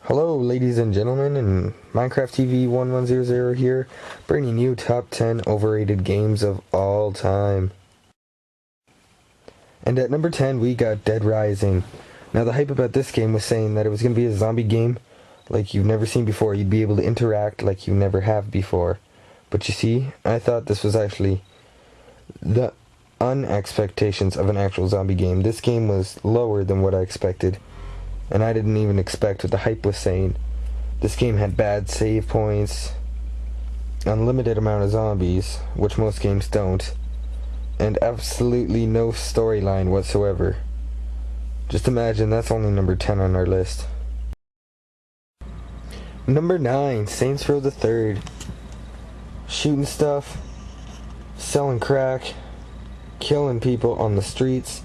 Hello ladies and gentlemen, and Minecraft TV 1100 here, bringing you top 10 overrated games of all time. And at number 10 we got Dead Rising. Now the hype about this game was saying that it was going to be a zombie game like you've never seen before. You'd be able to interact like you never have before. But you see, I thought this was actually the unexpectations of an actual zombie game. This game was lower than what I expected. And I didn't even expect what the hype was saying. This game had bad save points, unlimited amount of zombies, which most games don't, and absolutely no storyline whatsoever. Just imagine that's only number 10 on our list. Number 9, Saints Row the Third. Shooting stuff, selling crack, killing people on the streets.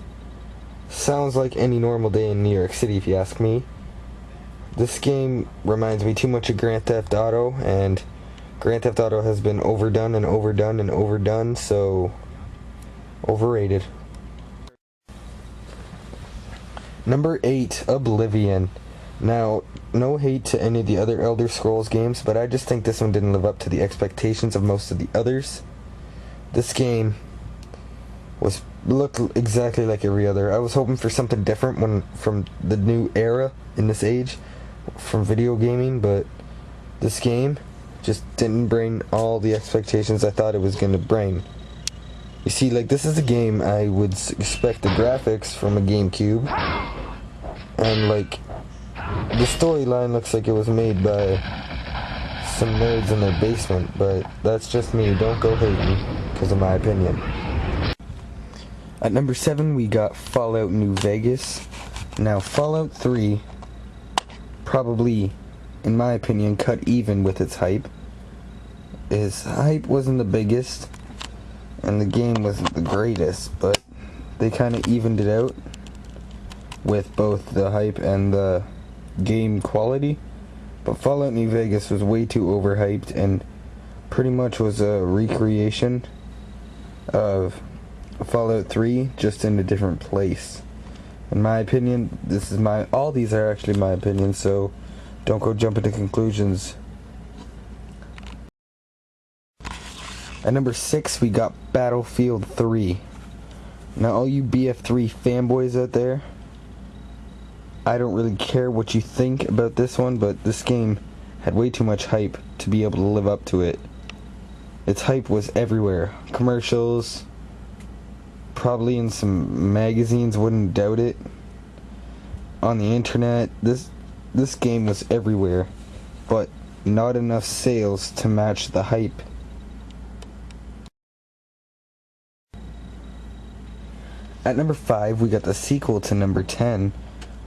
Sounds like any normal day in New York City, if you ask me. This game reminds me too much of Grand Theft Auto, and Grand Theft Auto has been overdone and overdone and overdone, so overrated. Number 8, Oblivion. Now, no hate to any of the other Elder Scrolls games, but I just think this one didn't live up to the expectations of most of the others. This game looked exactly like every other. I was hoping for something different from the new era in this age from video gaming, but this game just didn't bring all the expectations I thought it was going to bring. You see, like, this is a game I would expect the graphics from a GameCube, and like the storyline looks like it was made by some nerds in their basement, but that's just me. Don't go hating because of my opinion. At number 7 we got Fallout New Vegas. Now Fallout 3 probably, in my opinion, cut even with its hype. Its hype wasn't the biggest and the game wasn't the greatest, but they kind of evened it out with both the hype and the game quality. But Fallout New Vegas was way too overhyped and pretty much was a recreation of Fallout 3, just in a different place. In my opinion, all these are actually my opinion, so don't go jumping to conclusions. At number 6 we got Battlefield 3. Now all you BF3 fanboys out there, I don't really care what you think about this one, but this game had way too much hype to be able to live up to it. Its hype was everywhere. Commercials, probably in some magazines, wouldn't doubt it. On the internet, this game was everywhere, but not enough sales to match the hype. At number 5, we got the sequel to number 10.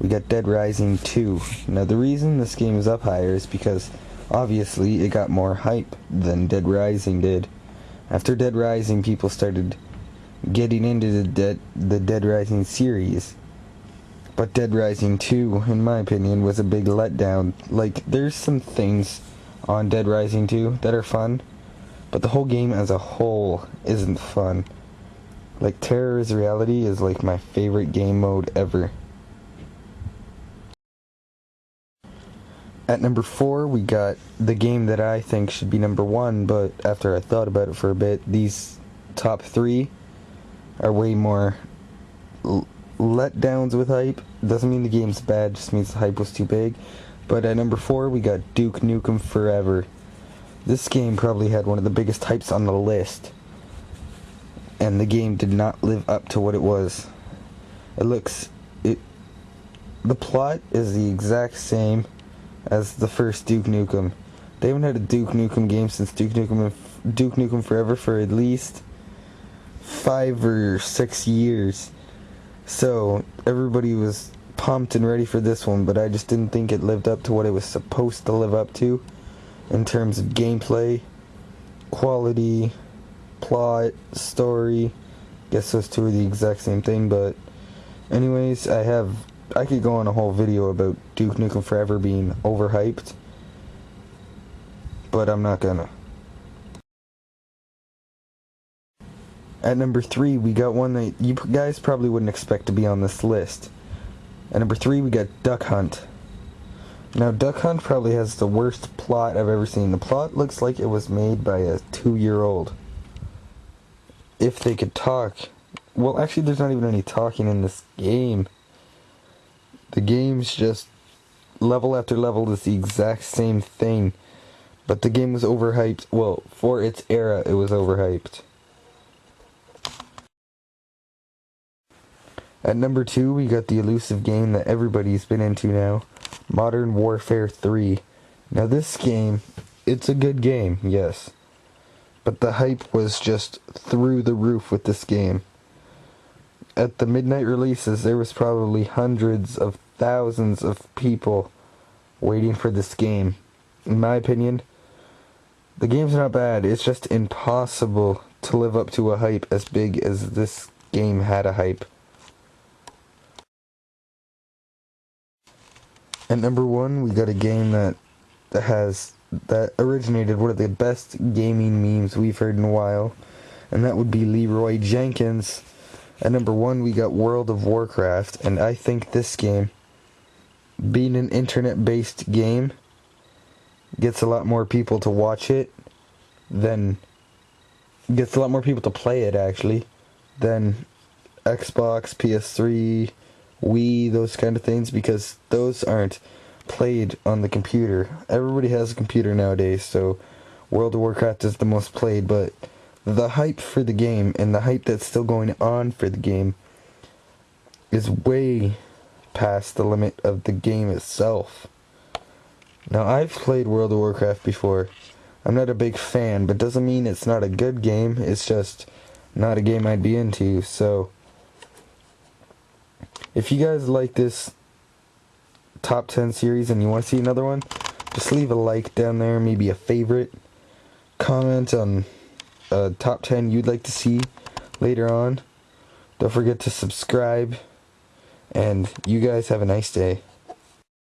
We got Dead Rising 2. Now the reason this game is up higher is because obviously it got more hype than Dead Rising did. After Dead Rising, people started getting into the Dead Rising series. But Dead Rising 2, in my opinion, was a big letdown. Like, there's some things on Dead Rising 2 that are fun, but the whole game as a whole isn't fun. Like, Terror is Reality is like my favorite game mode ever. At number 4, we got the game that I think should be number 1, but after I thought about it for a bit, these top 3 are way more letdowns with hype. Doesn't mean the game's bad, just means the hype was too big. But at number 4 we got Duke Nukem Forever. This game probably had one of the biggest hypes on the list, and the game did not live up to what it was. The plot is the exact same as the first Duke Nukem. They haven't had a Duke Nukem game since Duke Nukem Forever for at least 5 or 6 years. So everybody was pumped and ready for this one, but I just didn't think it lived up to what it was supposed to live up to in terms of gameplay, quality, plot, story. Guess those two are the exact same thing, but anyways, I could go on a whole video about Duke Nukem Forever being overhyped, but I'm not gonna. At number 3, we got one that you guys probably wouldn't expect to be on this list. At number 3, we got Duck Hunt. Now, Duck Hunt probably has the worst plot I've ever seen. The plot looks like it was made by a 2-year-old. If they could talk. Well, actually, there's not even any talking in this game. The game's just level after level is the exact same thing. But the game was overhyped. Well, for its era, it was overhyped. At number 2, we got the elusive game that everybody's been into now, Modern Warfare 3. Now this game, it's a good game, yes. But the hype was just through the roof with this game. At the midnight releases, there was probably hundreds of thousands of people waiting for this game. In my opinion, the game's not bad, it's just impossible to live up to a hype as big as this game had a hype. At number 1, we got a game that originated one of the best gaming memes we've heard in a while, and that would be Leroy Jenkins. At number 1, we got World of Warcraft, and I think this game, being an internet-based game, gets a lot more people to watch it gets a lot more people to play it, actually, than Xbox, PS3, Wii, those kind of things, because those aren't played on the computer. Everybody has a computer nowadays, so World of Warcraft is the most played, but the hype for the game and the hype that's still going on for the game is way past the limit of the game itself. Now, I've played World of Warcraft before. I'm not a big fan, but doesn't mean it's not a good game. It's just not a game I'd be into, so if you guys like this top 10 series and you want to see another one, just leave a like down there, maybe a favorite. Comment on top 10 you'd like to see later on. Don't forget to subscribe, and you guys have a nice day.